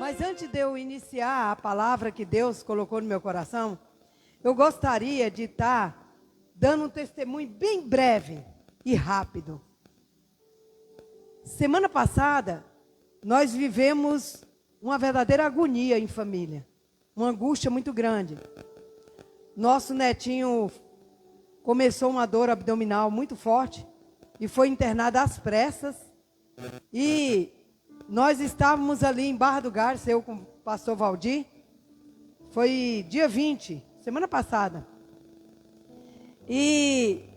Mas antes de eu iniciar a palavra que Deus colocou no meu coração, eu gostaria de estar dando um testemunho bem breve e rápido. Semana passada, nós vivemos uma verdadeira agonia em família, uma angústia muito grande. Nosso netinho começou uma dor abdominal muito forte e foi internado às pressas. E nós estávamos ali em Barra do Garça, eu com o pastor Valdir. Foi dia 20, semana passada. E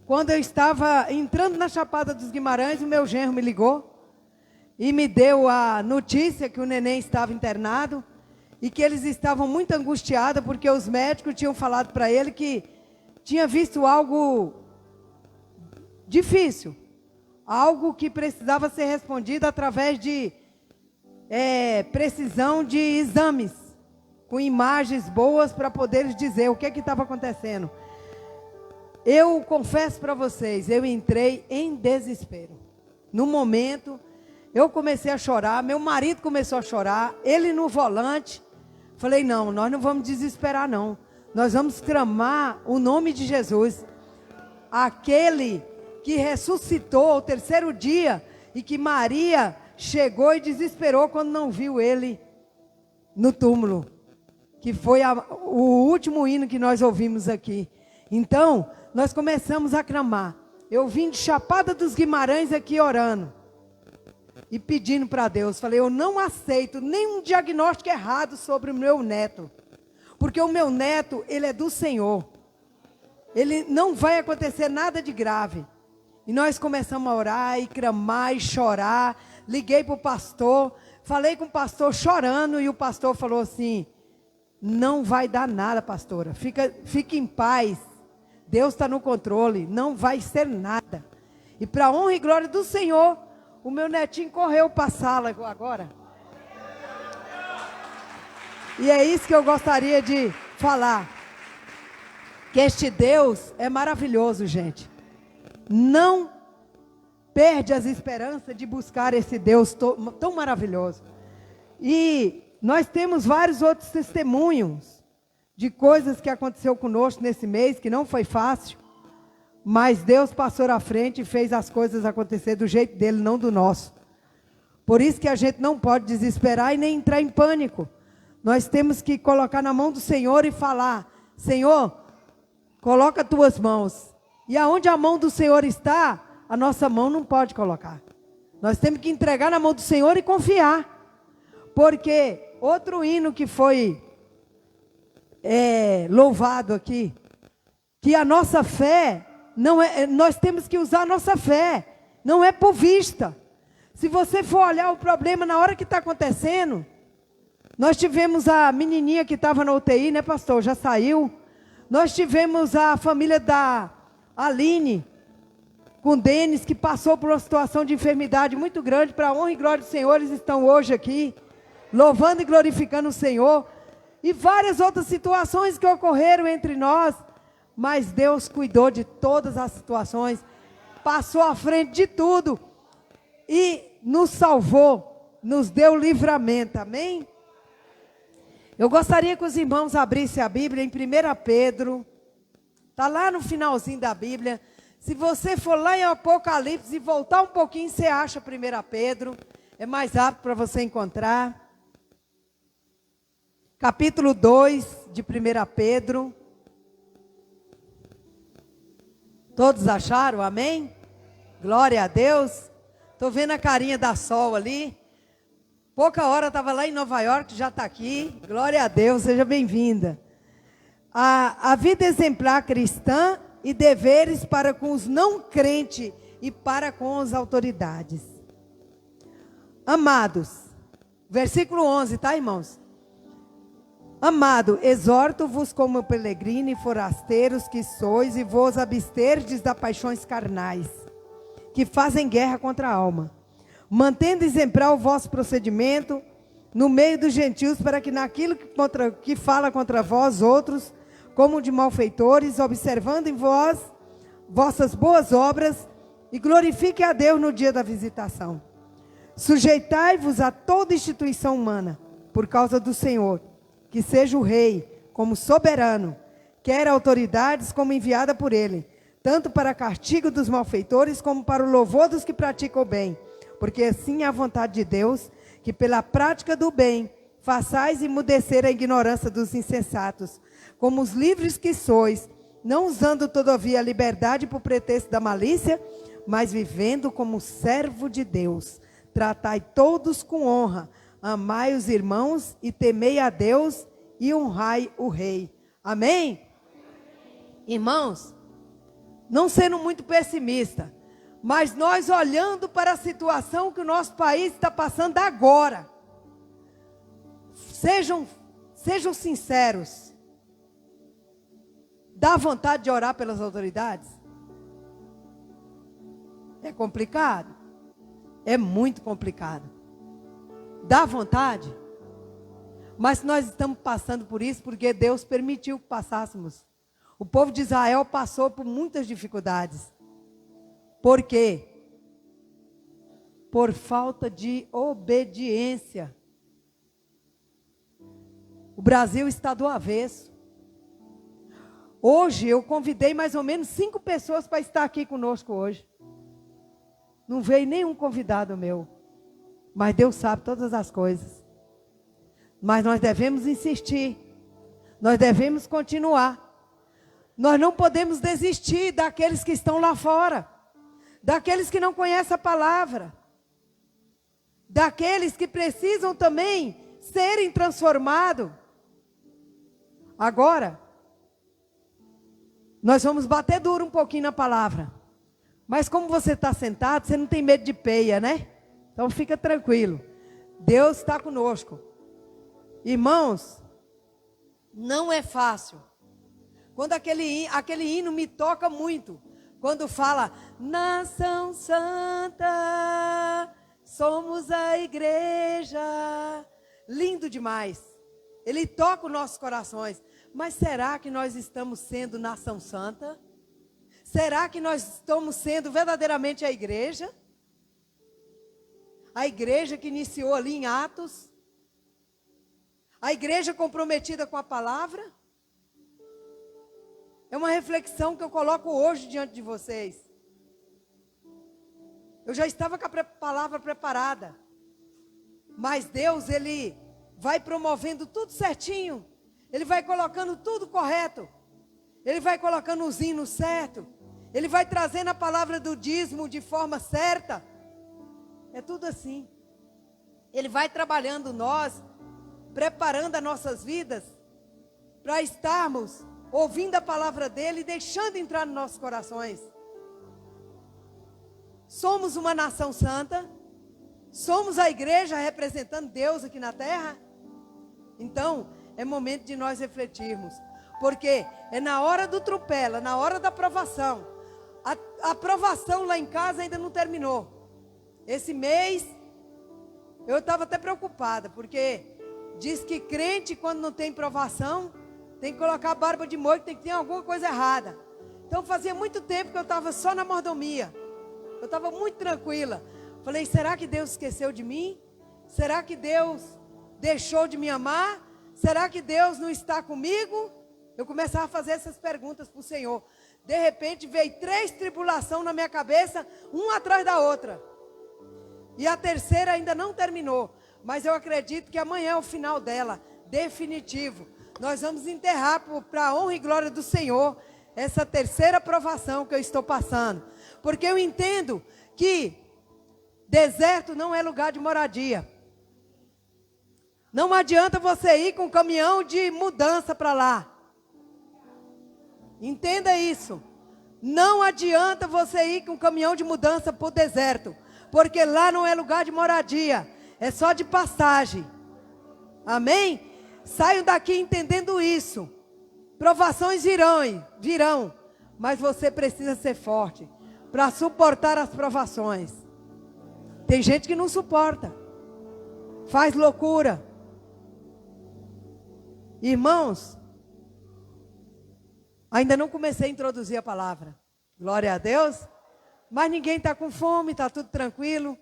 quando eu estava entrando na Chapada dos Guimarães, o meu genro me ligou e me deu a notícia que o neném estava internado e que eles estavam muito angustiados porque os médicos tinham falado para ele que tinha visto algo difícil, algo que precisava ser respondido através de precisão de exames, com imagens boas para poder dizer o que estava acontecendo. Eu confesso para vocês, eu entrei em desespero. No momento, eu comecei a chorar, meu marido começou a chorar, ele no volante. Falei, não, nós não vamos desesperar não. Nós vamos clamar o nome de Jesus. Aquele que ressuscitou ao terceiro dia e que Maria chegou e desesperou quando não viu ele no túmulo. Que foi o último hino que nós ouvimos aqui. Então, nós começamos a clamar. Eu vim de Chapada dos Guimarães aqui orando e pedindo para Deus. Falei, eu não aceito nenhum diagnóstico errado sobre o meu neto. Porque o meu neto, ele é do Senhor. Ele não vai acontecer nada de grave. E nós começamos a orar e clamar e chorar. Liguei para o pastor, falei com o pastor chorando e o pastor falou assim, não vai dar nada, pastora, fique em paz, Deus está no controle, não vai ser nada. E para a honra e glória do Senhor, o meu netinho correu para a sala agora. E é isso que eu gostaria de falar, que este Deus é maravilhoso, gente. Não perde as esperanças de buscar esse Deus tão maravilhoso. E nós temos vários outros testemunhos de coisas que aconteceu conosco nesse mês, que não foi fácil, mas Deus passou à frente e fez as coisas acontecer do jeito dele, não do nosso. Por isso que a gente não pode desesperar e nem entrar em pânico. Nós temos que colocar na mão do Senhor e falar, Senhor, coloca as tuas mãos. E aonde a mão do Senhor está, a nossa mão não pode colocar. Nós temos que entregar na mão do Senhor e confiar. Porque outro hino que foi louvado aqui, que a nossa fé, nós temos que usar a nossa fé, não é por vista. Se você for olhar o problema na hora que está acontecendo, nós tivemos a menininha que estava na UTI, né, pastor? Já saiu. Nós tivemos a família da Aline, com o Denis, que passou por uma situação de enfermidade muito grande. Para a honra e glória do Senhor, eles estão hoje aqui, louvando e glorificando o Senhor. E várias outras situações que ocorreram entre nós. Mas Deus cuidou de todas as situações, passou à frente de tudo e nos salvou, nos deu livramento, amém? Eu gostaria que os irmãos abrissem a Bíblia em 1 Pedro, está lá no finalzinho da Bíblia. Se você for lá em Apocalipse e voltar um pouquinho, você acha 1 Pedro, é mais rápido para você encontrar. Capítulo 2 de 1 Pedro. Todos acharam? Amém? Glória a Deus. Estou vendo a carinha da Sol ali. Pouca hora estava lá em Nova York, já está aqui. Glória a Deus, seja bem-vinda. A vida exemplar cristã e deveres para com os não crentes e para com as autoridades. Amados, versículo 11, tá, irmãos? Amado, exorto-vos como peregrinos e forasteiros que sois e vos absterdes das paixões carnais, que fazem guerra contra a alma, mantendo exemplar o vosso procedimento no meio dos gentios, para que naquilo que fala contra vós outros, como de malfeitores, observando em vós vossas boas obras, e glorifique a Deus no dia da visitação. Sujeitai-vos a toda instituição humana, por causa do Senhor, que seja o rei como soberano, quer autoridades como enviada por ele, tanto para castigo dos malfeitores como para o louvor dos que praticam o bem, porque assim é a vontade de Deus, que pela prática do bem façais emudecer a ignorância dos insensatos, como os livres que sois, não usando todavia a liberdade por pretexto da malícia, mas vivendo como servo de Deus. Tratai todos com honra, amai os irmãos e temei a Deus e honrai o rei. Amém? Irmãos, não sendo muito pessimista, mas nós olhando para a situação que o nosso país está passando agora, sejam sinceros, dá vontade de orar pelas autoridades? É complicado, é muito complicado, dá vontade, mas nós estamos passando por isso porque Deus permitiu que passássemos. O povo de Israel passou por muitas dificuldades. Por quê? Por falta de obediência. O Brasil está do avesso. Hoje eu convidei mais ou menos 5 pessoas para estar aqui conosco hoje. Não veio nenhum convidado meu. Mas Deus sabe todas as coisas. Mas nós devemos insistir. Nós devemos continuar. Nós não podemos desistir daqueles que estão lá fora, daqueles que não conhecem a palavra, daqueles que precisam também serem transformados. Agora, nós vamos bater duro um pouquinho na palavra, mas como você está sentado, você não tem medo de peia, né? Então fica tranquilo, Deus está conosco. Irmãos, não é fácil. Quando aquele hino me toca muito, quando fala, nação santa, somos a igreja, lindo demais, ele toca os nossos corações, mas será que nós estamos sendo nação santa? Será que nós estamos sendo verdadeiramente a igreja? A igreja que iniciou ali em Atos? A igreja comprometida com a palavra? É uma reflexão que eu coloco hoje diante de vocês. Eu já estava com a palavra preparada. Mas Deus, Ele vai promovendo tudo certinho. Ele vai colocando tudo correto. Ele vai colocando os hinos certos. Ele vai trazendo a palavra do dízimo de forma certa. É tudo assim. Ele vai trabalhando nós, preparando as nossas vidas para estarmos ouvindo a palavra dele e deixando entrar nos nossos corações. Somos uma nação santa. Somos a igreja representando Deus aqui na terra. Então, é momento de nós refletirmos. Porque é na hora do tropela, na hora da provação. A provação lá em casa ainda não terminou. Esse mês, eu estava até preocupada. Porque diz que crente, quando não tem provação, tem que colocar a barba de molho, tem que ter alguma coisa errada. Então fazia muito tempo que eu estava só na mordomia. Eu estava muito tranquila. Falei, será que Deus esqueceu de mim? Será que Deus deixou de me amar? Será que Deus não está comigo? Eu começava a fazer essas perguntas para o Senhor. De repente veio 3 tribulações na minha cabeça, uma atrás da outra. E a terceira ainda não terminou. Mas eu acredito que amanhã é o final dela, definitivo. Nós vamos enterrar para a honra e glória do Senhor essa terceira provação que eu estou passando. Porque eu entendo que deserto não é lugar de moradia. Não adianta você ir com um caminhão de mudança para lá. Entenda isso. Não adianta você ir com um caminhão de mudança para o deserto. Porque lá não é lugar de moradia. É só de passagem. Amém? Saiam daqui entendendo isso. Provações virão, mas você precisa ser forte para suportar as provações. Tem gente que não suporta, faz loucura. Irmãos, ainda não comecei a introduzir a palavra. Glória a Deus. Mas ninguém está com fome, está tudo tranquilo.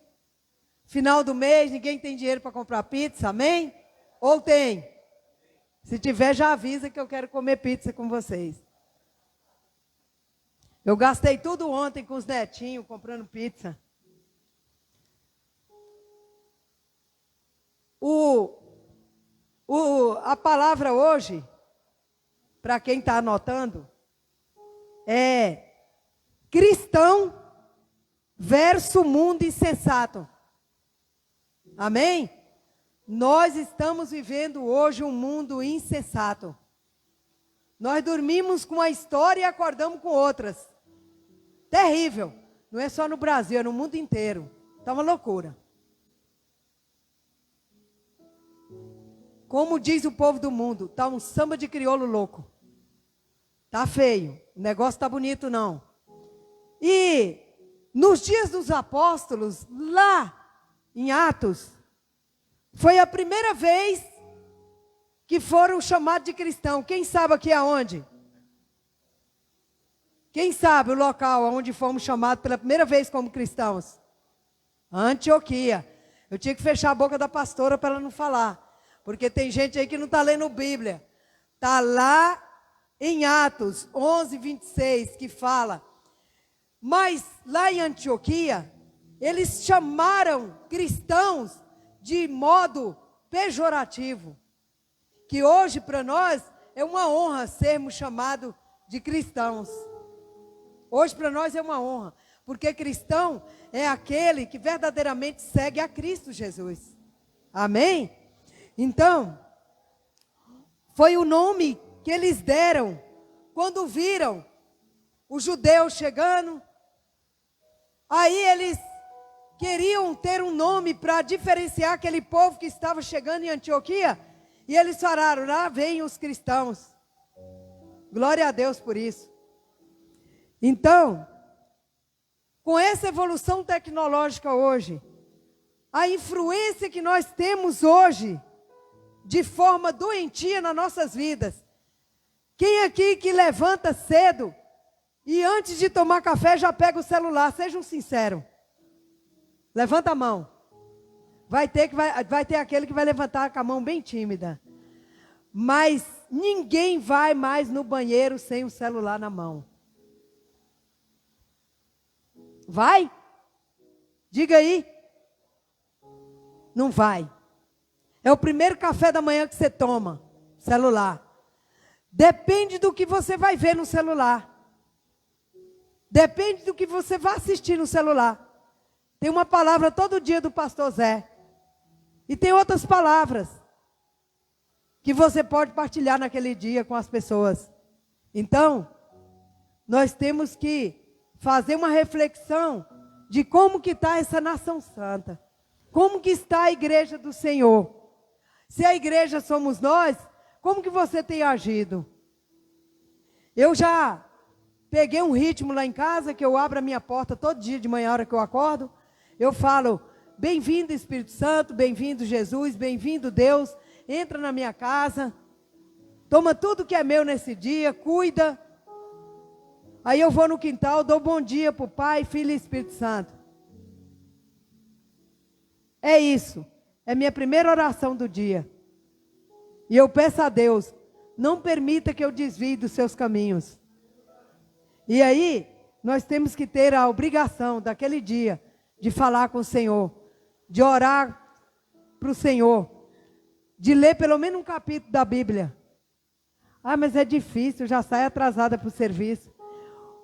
Final do mês, ninguém tem dinheiro para comprar pizza, amém? Ou tem? Se tiver, já avisa que eu quero comer pizza com vocês. Eu gastei tudo ontem com os netinhos comprando pizza. A palavra hoje, para quem está anotando, é cristão versus mundo insensato. Amém? Nós estamos vivendo hoje um mundo insensato. Nós dormimos com uma história e acordamos com outras. Terrível. Não é só no Brasil, é no mundo inteiro. Está uma loucura. Como diz o povo do mundo, está um samba de crioulo louco. Está feio. O negócio está bonito, não. E nos dias dos apóstolos, lá em Atos, foi a primeira vez que foram chamados de cristão. Quem sabe aqui aonde? Quem sabe o local onde fomos chamados pela primeira vez como cristãos? Antioquia. Eu tinha que fechar a boca da pastora para ela não falar. Porque tem gente aí que não está lendo Bíblia. Está lá em Atos 11, 26, que fala. Mas lá em Antioquia, eles chamaram cristãos de modo pejorativo. Que hoje para nós é uma honra sermos chamados de cristãos. Hoje para nós é uma honra. Porque cristão é aquele que verdadeiramente segue a Cristo Jesus. Amém? Então, foi o nome que eles deram quando viram os judeus chegando. Aí eles queriam ter um nome para diferenciar aquele povo que estava chegando em Antioquia. E eles falaram, lá vêm os cristãos. Glória a Deus por isso. Então, com essa evolução tecnológica hoje, a influência que nós temos hoje, de forma doentia nas nossas vidas. Quem aqui que levanta cedo e antes de tomar café já pega o celular? Sejam sinceros. Levanta a mão. Vai ter aquele que vai levantar com a mão bem tímida. Mas ninguém vai mais no banheiro sem o celular na mão. Vai? Diga aí. Não vai. É o primeiro café da manhã que você toma, celular. Depende do que você vai ver no celular. Depende do que você vai assistir no celular. Tem uma palavra todo dia do pastor Zé. E tem outras palavras que você pode partilhar naquele dia com as pessoas. Então, nós temos que fazer uma reflexão de como que está essa nação santa. Como que está a igreja do Senhor. Se a igreja somos nós, como que você tem agido? Eu já peguei um ritmo lá em casa, que eu abro a minha porta todo dia de manhã, a hora que eu acordo. Eu falo, bem-vindo Espírito Santo, bem-vindo Jesus, bem-vindo Deus. Entra na minha casa, toma tudo que é meu nesse dia, cuida. Aí eu vou no quintal, dou bom dia para o Pai, Filho e Espírito Santo. É isso. É minha primeira oração do dia. E eu peço a Deus, não permita que eu desvie dos seus caminhos. E aí, nós temos que ter a obrigação daquele dia de falar com o Senhor, de orar para o Senhor, de ler pelo menos um capítulo da Bíblia. Ah, mas é difícil, já sai atrasada para o serviço.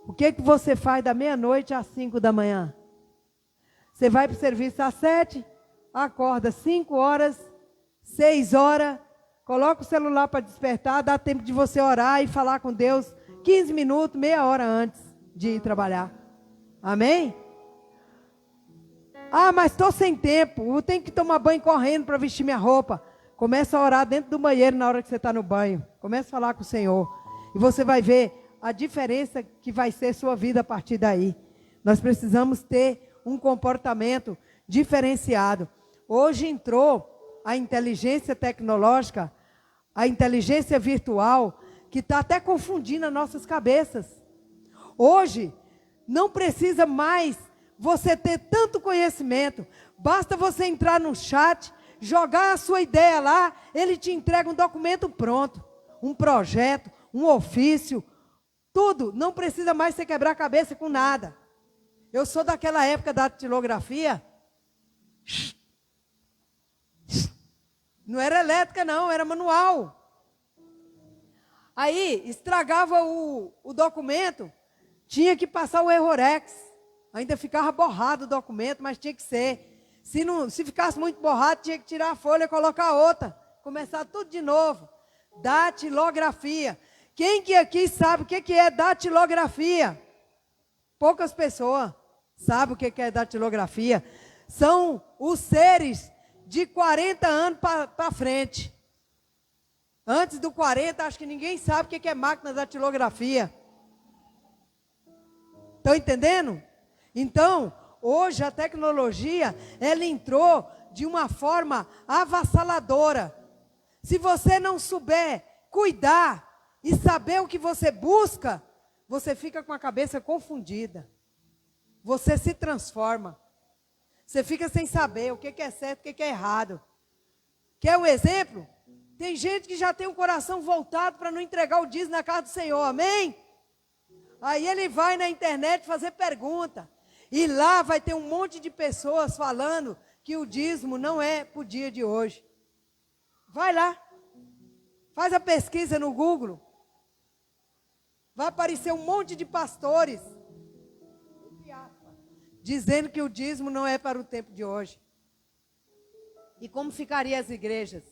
O que você faz da meia-noite às 5 da manhã? Você vai para o serviço às 7, acorda 5 horas, 6 horas, coloca o celular para despertar, dá tempo de você orar e falar com Deus 15 minutos, meia hora antes de ir trabalhar. Amém? Ah, mas estou sem tempo, eu tenho que tomar banho correndo para vestir minha roupa. Começa a orar dentro do banheiro na hora que você está no banho. Começa a falar com o Senhor. E você vai ver a diferença que vai ser sua vida a partir daí. Nós precisamos ter um comportamento diferenciado. Hoje entrou a inteligência tecnológica, a inteligência virtual, que está até confundindo as nossas cabeças. Hoje, não precisa mais você ter tanto conhecimento. Basta você entrar no chat jogar a sua ideia lá, ele te entrega um documento pronto, um projeto, um ofício, tudo. Não precisa mais você quebrar a cabeça com nada. Eu sou daquela época da datilografia. Não era elétrica não, era manual. Aí, estragava o documento, tinha que passar o Errorex. Ainda ficava borrado o documento, mas tinha que ser. Se ficasse muito borrado, tinha que tirar a folha e colocar outra. Começar tudo de novo. Datilografia. Quem que aqui sabe o que é datilografia? Poucas pessoas sabem o que é datilografia. São os seres de 40 anos para frente. Antes do 40, acho que ninguém sabe o que é máquina de datilografia. Estão entendendo? Então, hoje a tecnologia, ela entrou de uma forma avassaladora. Se você não souber cuidar e saber o que você busca, você fica com a cabeça confundida. Você se transforma. Você fica sem saber o que é certo e o que é errado. Quer um exemplo? Tem gente que já tem o coração voltado para não entregar o dízimo na casa do Senhor, amém? Aí ele vai na internet fazer pergunta. E lá vai ter um monte de pessoas falando que o dízimo não é para o dia de hoje. Vai lá. Faz a pesquisa no Google. Vai aparecer um monte de pastores dizendo que o dízimo não é para o tempo de hoje. E como ficariam as igrejas?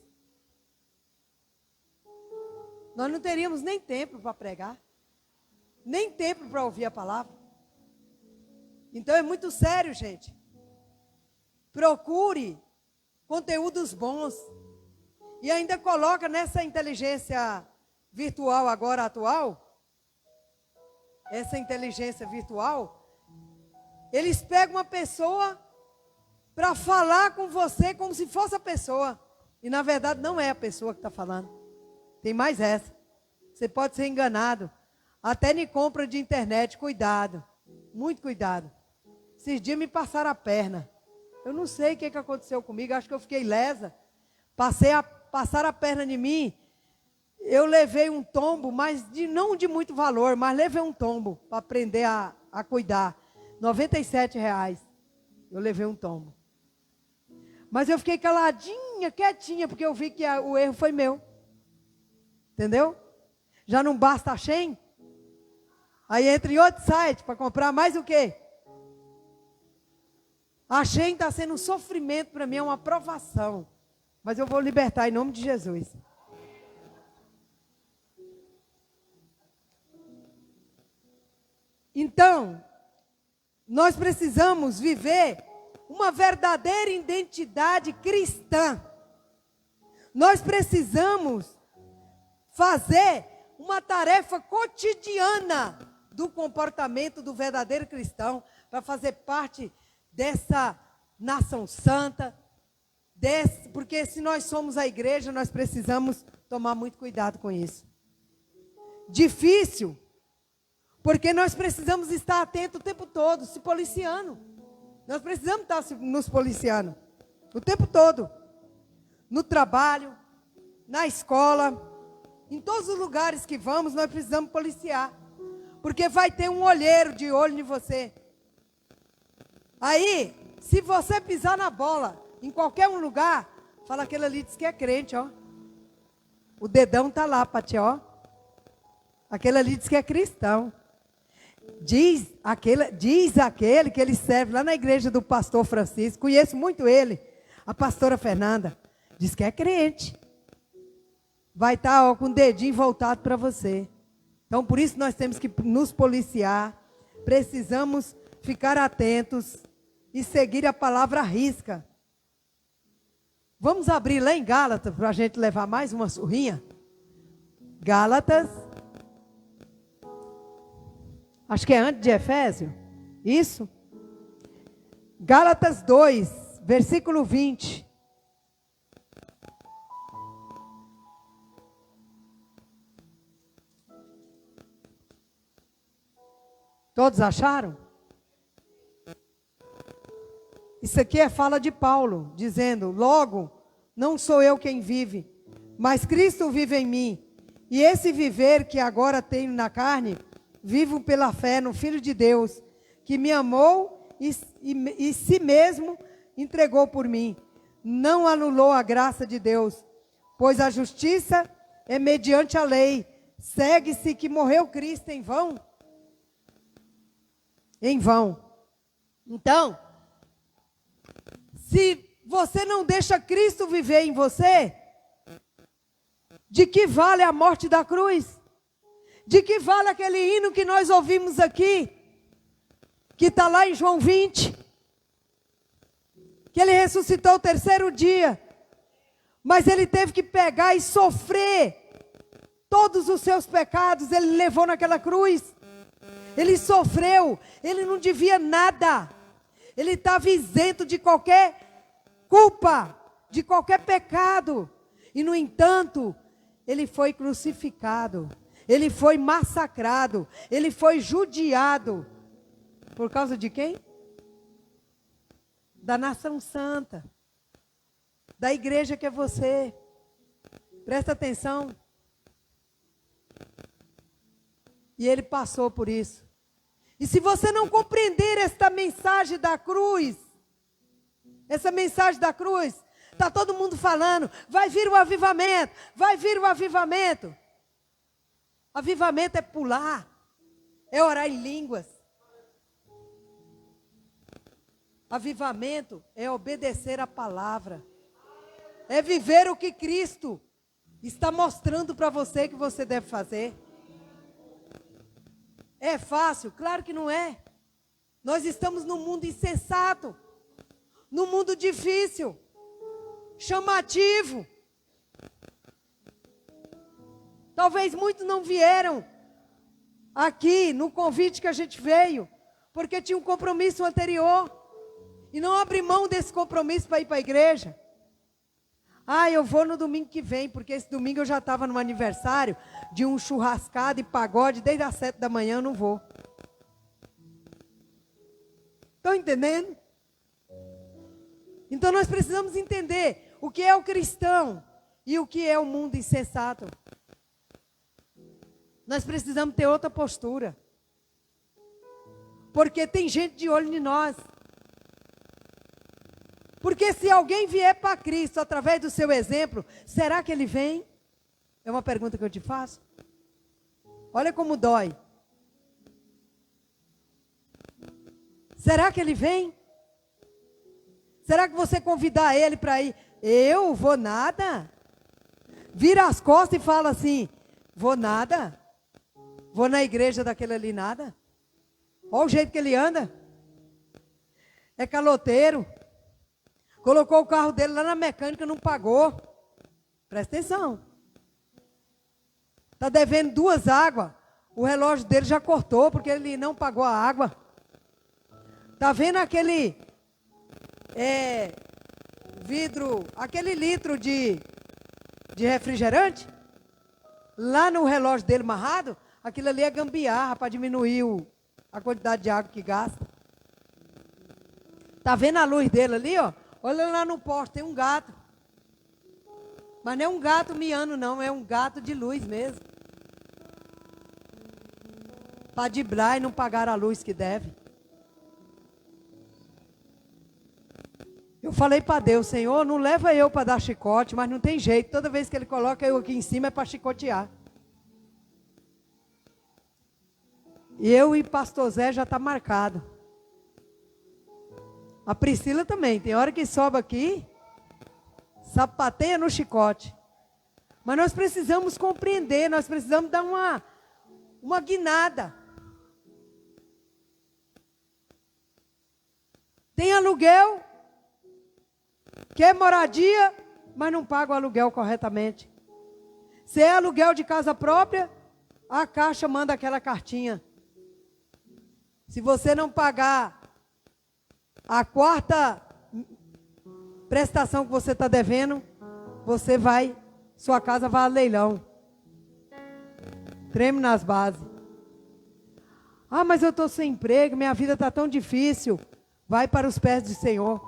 Nós não teríamos nem tempo para pregar, nem tempo para ouvir a palavra. Então é muito sério, gente. Procure conteúdos bons. E ainda coloca nessa inteligência virtual agora atual, essa inteligência virtual, eles pegam uma pessoa para falar com você como se fosse a pessoa. E na verdade não é a pessoa que está falando. Tem mais essa. Você pode ser enganado. Até em compra de internet, cuidado. Muito cuidado. Esses dias me passaram a perna. Eu não sei o que aconteceu comigo, acho que eu fiquei lesa. Passaram a perna em mim. Eu levei um tombo, mas não de muito valor, mas levei um tombo para aprender a cuidar. R$ 97. Eu levei um tombo. Mas eu fiquei caladinha, quietinha, porque eu vi que o erro foi meu. Entendeu? Já não basta a Shein? Aí entra em outro site para comprar mais o quê? A Shein está sendo um sofrimento para mim, é uma provação. Mas eu vou libertar em nome de Jesus. Então, nós precisamos viver uma verdadeira identidade cristã. Nós precisamos fazer uma tarefa cotidiana do comportamento do verdadeiro cristão para fazer parte dessa nação santa, porque se nós somos a igreja, nós precisamos tomar muito cuidado com isso. Difícil, porque nós precisamos estar atentos o tempo todo, se policiando. Nós precisamos estar nos policiando o tempo todo. No trabalho, na escola, em todos os lugares que vamos, nós precisamos policiar. Porque vai ter um olheiro de olho em você. Aí, se você pisar na bola, em qualquer um lugar, fala, aquele ali diz que é crente, ó. O dedão está lá para ti, ó. Aquele ali diz que é cristão. Diz aquele que ele serve lá na igreja do pastor Francisco. Conheço muito ele. A pastora Fernanda. Diz que é crente. Vai estar com o dedinho voltado para você. Então, por isso nós temos que nos policiar. Precisamos ficar atentos e seguir a palavra à risca. Vamos abrir lá em Gálatas para a gente levar mais uma surrinha. Gálatas. Acho que é antes de Efésio. Isso. Gálatas 2, versículo 20. Todos acharam? Isso aqui é fala de Paulo, dizendo, logo, não sou eu quem vive, mas Cristo vive em mim. E esse viver que agora tenho na carne, vivo pela fé no Filho de Deus, que me amou e si mesmo entregou por mim. Não anulou a graça de Deus, pois a justiça é mediante a lei. Segue-se que morreu Cristo em vão? Em vão. Então, se você não deixa Cristo viver em você, de que vale a morte da cruz? De que vale aquele hino que nós ouvimos aqui, que está lá em João 20, que ele ressuscitou o terceiro dia, mas ele teve que pegar e sofrer todos os seus pecados, ele levou naquela cruz, ele sofreu, ele não devia nada, ele estava isento de qualquer culpa, de qualquer pecado, e no entanto, ele foi crucificado, ele foi massacrado, ele foi judiado, por causa de quem? Da nação santa, da igreja que é você. Presta atenção. E ele passou por isso. E se você não compreender esta mensagem da cruz, essa mensagem da cruz, está todo mundo falando, vai vir o avivamento, vai vir o avivamento. Avivamento é pular, é orar em línguas. Avivamento é obedecer a palavra. É viver o que Cristo está mostrando para você que você deve fazer. É fácil? Claro que não é. Nós estamos num mundo insensato, num mundo difícil, chamativo. Talvez muitos não vieram aqui no convite que a gente veio, porque tinha um compromisso anterior, e não abre mão desse compromisso para ir para a igreja. Ah, eu vou no domingo que vem, porque esse domingo eu já estava no aniversário de um churrascado e pagode, desde as 7 da manhã eu não vou. Estão entendendo? Então nós precisamos entender o que é o cristão e o que é o mundo insensato. Nós precisamos ter outra postura. Porque tem gente de olho em nós. Porque se alguém vier para Cristo através do seu exemplo, será que ele vem? É uma pergunta que eu te faço. Olha como dói. Será que ele vem? Será que você convidar ele para ir? Eu vou nada? Vira as costas e fala assim, vou nada? Vou na igreja daquele ali nada? Olha o jeito que ele anda. É caloteiro. Colocou o carro dele lá na mecânica, não pagou. Presta atenção. Está devendo 2 águas. O relógio dele já cortou, porque ele não pagou a água. Está vendo aquele vidro, aquele litro de refrigerante? Lá no relógio dele amarrado, aquilo ali é gambiarra para diminuir a quantidade de água que gasta. Está vendo a luz dele ali, ó? Olha lá no poste, tem um gato. Mas não é um gato miando, não. É um gato de luz mesmo. Para driblar e não pagar a luz que deve. Eu falei para Deus, Senhor, não leva eu para dar chicote, mas não tem jeito. Toda vez que Ele coloca eu aqui em cima é para chicotear. E eu e pastor Zé já está marcado. A Priscila também, tem hora que sobe aqui, sapateia no chicote. Mas nós precisamos compreender, nós precisamos dar uma guinada. Tem aluguel, quer moradia, mas não paga o aluguel corretamente. Se é aluguel de casa própria, a Caixa manda aquela cartinha. Se você não pagar a 4ª prestação que você está devendo, sua casa vai a leilão. Treme nas bases. Ah, mas eu estou sem emprego, minha vida está tão difícil. Vai para os pés do Senhor.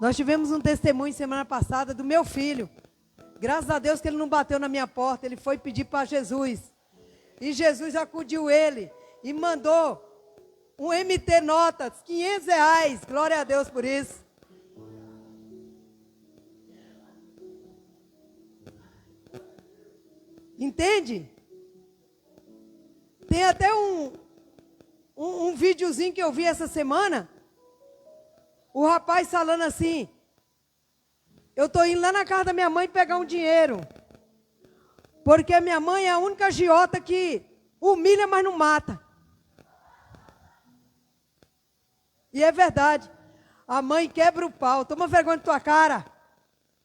Nós tivemos um testemunho semana passada do meu filho. Graças a Deus que ele não bateu na minha porta, ele foi pedir para Jesus. E Jesus acudiu ele e mandou um MT Notas, R$ 500. Glória a Deus por isso. Entende? Tem até um videozinho que eu vi essa semana. O rapaz falando assim: eu estou indo lá na casa da minha mãe pegar um dinheiro. Porque a minha mãe é a única agiota que humilha, mas não mata. E é verdade. A mãe quebra o pau. Toma vergonha de tua cara.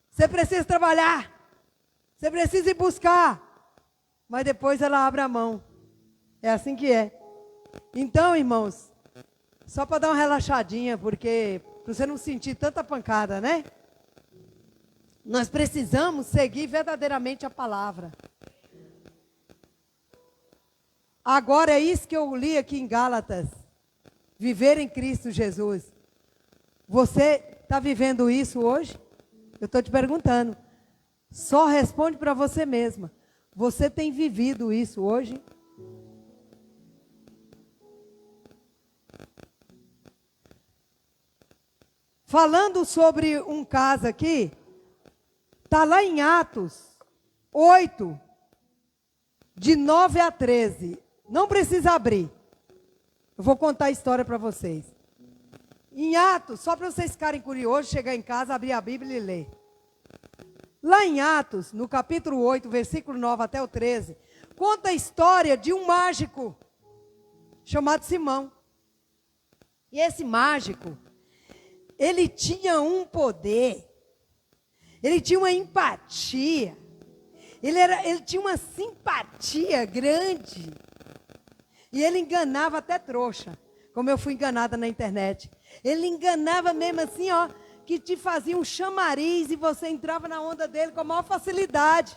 Você precisa trabalhar. Você precisa ir buscar. Mas depois ela abre a mão. É assim que é. Então, irmãos, só para dar uma relaxadinha, porque para você não sentir tanta pancada, né? Nós precisamos seguir verdadeiramente a palavra. Agora é isso que eu li aqui em Gálatas. Viver em Cristo Jesus. Você está vivendo isso hoje? Eu estou te perguntando. Só responde para você mesma. Você tem vivido isso hoje? Falando sobre um caso aqui, está lá em Atos 8, de 9 a 13. Não precisa abrir. Eu vou contar a história para vocês. Em Atos, só para vocês ficarem curiosos, chegar em casa, abrir a Bíblia e ler. Lá em Atos, no capítulo 8, versículo 9 até o 13, conta a história de um mágico chamado Simão. E esse mágico, ele tinha um poder, ele tinha uma empatia, ele tinha uma simpatia grande. E ele enganava até trouxa, como eu fui enganada na internet. Ele enganava mesmo assim, ó, que te fazia um chamariz e você entrava na onda dele com a maior facilidade.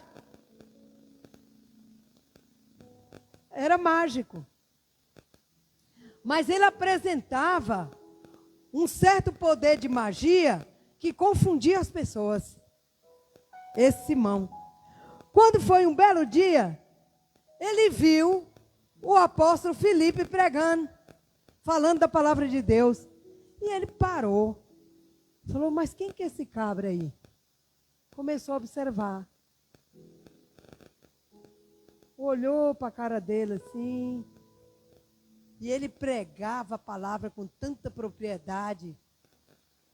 Era mágico. Mas ele apresentava um certo poder de magia que confundia as pessoas. Esse Simão. Quando foi um belo dia, ele viu o apóstolo Filipe pregando, falando da palavra de Deus. E ele parou. Falou, mas quem que é esse cabra aí? Começou a observar. Olhou para a cara dele assim. E ele pregava a palavra com tanta propriedade,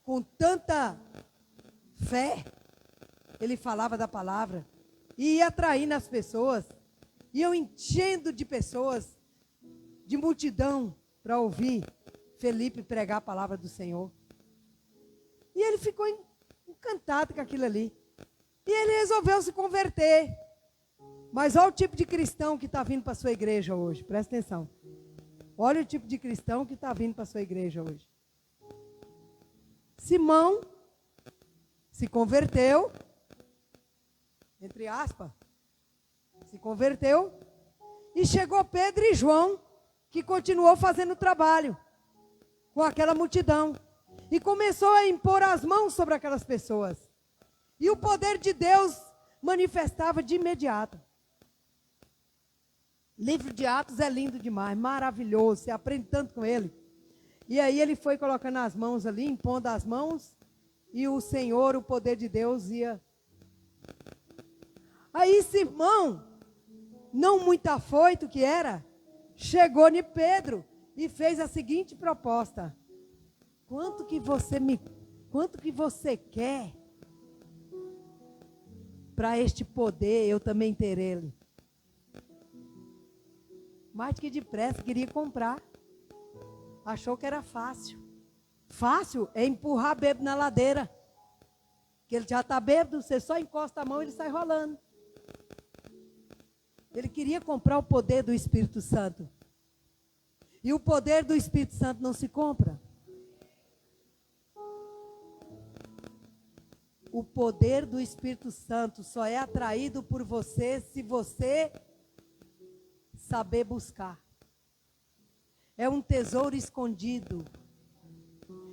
com tanta fé. Ele falava da palavra e ia atraindo as pessoas. E eu enchendo de pessoas, de multidão, para ouvir Felipe pregar a palavra do Senhor. E ele ficou encantado com aquilo ali. E ele resolveu se converter. Mas olha o tipo de cristão que está vindo para a sua igreja hoje. Presta atenção. Olha o tipo de cristão que está vindo para a sua igreja hoje. Simão se converteu, entre aspas, se converteu, e chegou Pedro e João, que continuou fazendo o trabalho com aquela multidão. E começou a impor as mãos sobre aquelas pessoas. E o poder de Deus manifestava de imediato. Livro de Atos é lindo demais, maravilhoso, você aprende tanto com ele. E aí ele foi colocando as mãos ali, impondo as mãos, e o Senhor, o poder de Deus ia. Aí Simão, não muito afoito que era, chegou em Pedro e fez a seguinte proposta: quanto que você quer para este poder eu também ter ele? Mais que depressa, queria comprar. Achou que era fácil. Fácil é empurrar bêbado na ladeira. Que ele já está bêbado, você só encosta a mão e ele sai rolando. Ele queria comprar o poder do Espírito Santo. E o poder do Espírito Santo não se compra. O poder do Espírito Santo só é atraído por você se você saber buscar. É um tesouro escondido.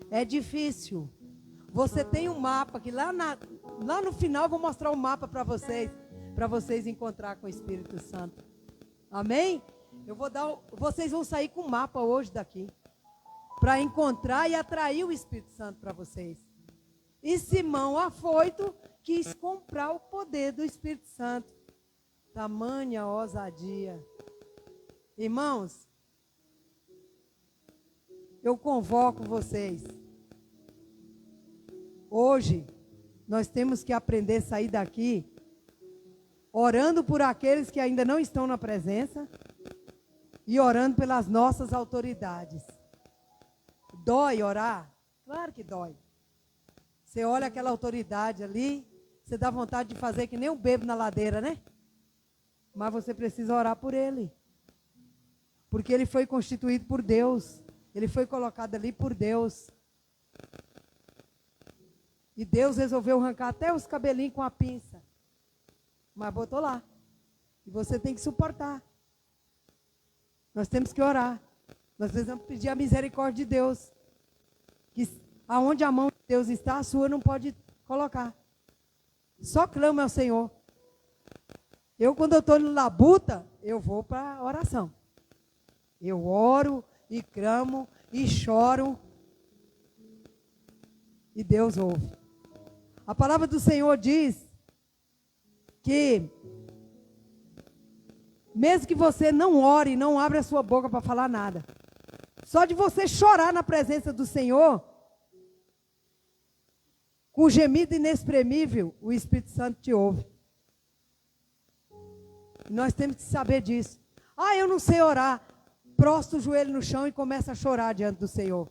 É difícil. Você tem um mapa que lá no final eu vou mostrar um mapa para vocês encontrar com o Espírito Santo. Amém? Vocês vão sair com um mapa hoje daqui, para encontrar e atrair o Espírito Santo para vocês. E Simão, afoito, quis comprar o poder do Espírito Santo. Tamanha ousadia. Irmãos, eu convoco vocês. Hoje, nós temos que aprender a sair daqui, orando por aqueles que ainda não estão na presença e orando pelas nossas autoridades. Dói orar? Claro que dói. Você olha aquela autoridade ali, você dá vontade de fazer que nem um bebo na ladeira, né? Mas você precisa orar por ele. Porque ele foi constituído por Deus. Ele foi colocado ali por Deus. E Deus resolveu arrancar até os cabelinhos com a pinça. Mas botou lá. E você tem que suportar. Nós temos que orar. Nós precisamos pedir a misericórdia de Deus. Que aonde a mão de Deus está, a sua não pode colocar. Só clama ao Senhor. Quando eu estou na labuta, eu vou para a oração. Eu oro e clamo e choro. E Deus ouve. A palavra do Senhor diz que mesmo que você não ore, não abra a sua boca para falar nada, só de você chorar na presença do Senhor, com gemido inexprimível, o Espírito Santo te ouve. Nós temos que saber disso. Eu não sei orar. Prostra o joelho no chão e começa a chorar diante do Senhor.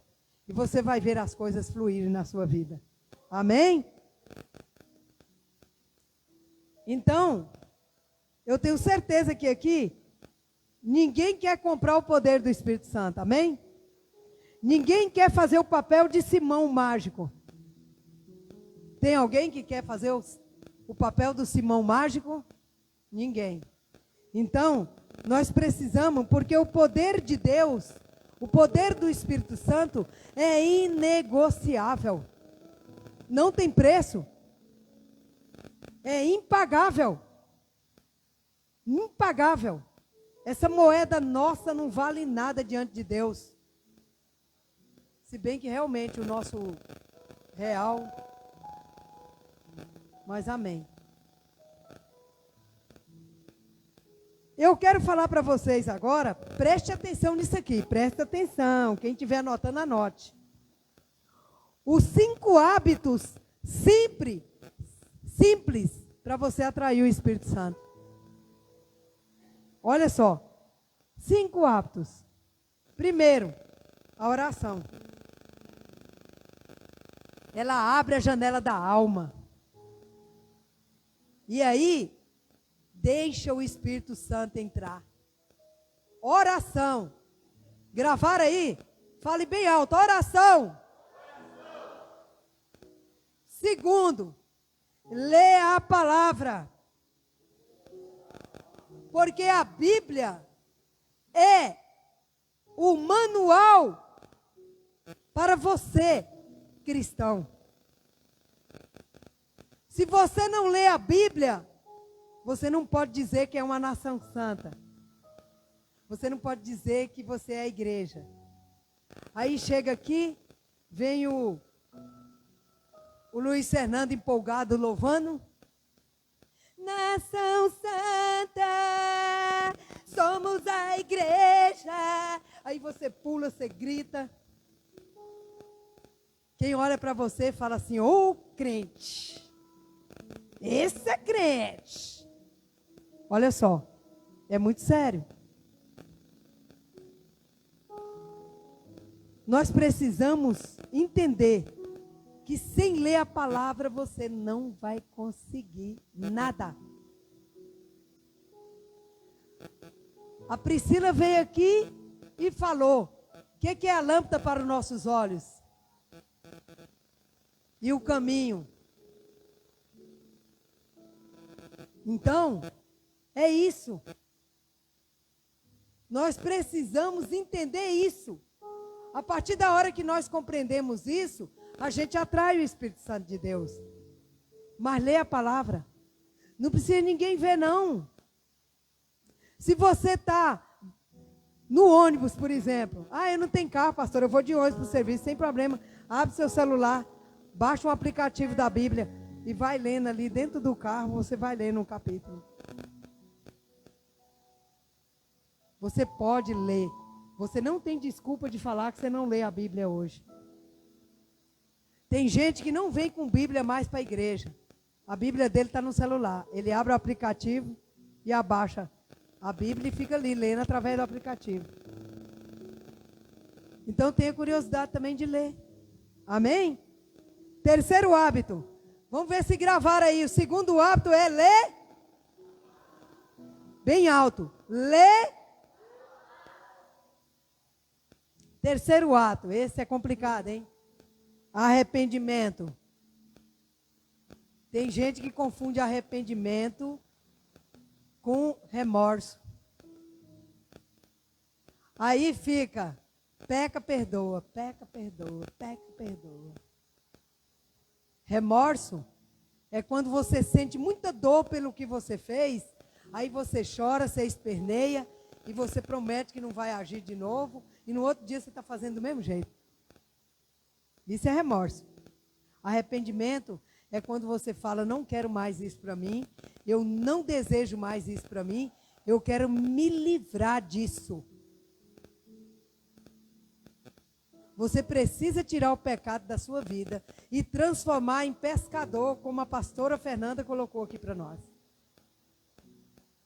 E você vai ver as coisas fluírem na sua vida. Amém? Então, eu tenho certeza que aqui, ninguém quer comprar o poder do Espírito Santo. Amém? Ninguém quer fazer o papel de Simão mágico. Tem alguém que quer fazer o papel do Simão mágico? Ninguém. Então, nós precisamos, porque o poder de Deus, o poder do Espírito Santo é inegociável. Não tem preço. É impagável. Impagável. Essa moeda nossa não vale nada diante de Deus. Se bem que realmente o nosso real. Mas amém. Eu quero falar para vocês agora, preste atenção nisso aqui, preste atenção, quem estiver anotando, anote. Os 5 hábitos simples para você atrair o Espírito Santo. Olha só, 5 hábitos. Primeiro, a oração. Ela abre a janela da alma. E aí, deixa o Espírito Santo entrar. Oração. Gravaram aí? Fale bem alto. Oração. Segundo, lê a palavra. Porque a Bíblia é o manual para você, cristão. Se você não lê a Bíblia, você não pode dizer que é uma nação santa. Você não pode dizer que você é a igreja. Aí chega aqui, vem o Luiz Fernando empolgado louvando. Nação santa, somos a igreja. Aí você pula, você grita. Quem olha para você fala assim, ô crente. Esse é crente. Olha só, é muito sério. Nós precisamos entender que sem ler a palavra você não vai conseguir nada. A Priscila veio aqui e falou, o que é a lâmpada para os nossos olhos? E o caminho. Então, é isso. Nós precisamos entender isso. A partir da hora que nós compreendemos isso, A gente atrai o Espírito Santo de Deus. Mas lê a palavra. Não precisa ninguém ver, não. Se você está no ônibus, por exemplo. Eu não tenho carro, pastor, eu vou de ônibus para o serviço, sem problema. Abre seu celular, baixa um aplicativo da Bíblia e vai lendo ali dentro do carro, você vai lendo um capítulo. Você pode ler. Você não tem desculpa de falar que você não lê a Bíblia hoje. Tem gente que não vem com Bíblia mais para a igreja. A Bíblia dele está no celular. Ele abre o aplicativo e abaixa a Bíblia e fica ali lendo através do aplicativo. Então tenha curiosidade também de ler. Amém? Terceiro hábito. Vamos ver se gravaram aí. O segundo hábito é ler. Bem alto. Ler. Terceiro ato. Esse é complicado, hein? Arrependimento. Tem gente que confunde arrependimento com remorso. Aí fica, peca, perdoa, peca, perdoa, peca, perdoa. Remorso é quando você sente muita dor pelo que você fez, aí você chora, você esperneia e você promete que não vai agir de novo e no outro dia você está fazendo do mesmo jeito. Isso é remorso. Arrependimento é quando você fala, não quero mais isso para mim, eu não desejo mais isso para mim, eu quero me livrar disso. Você precisa tirar o pecado da sua vida e transformar em pescador, como a pastora Fernanda colocou aqui para nós.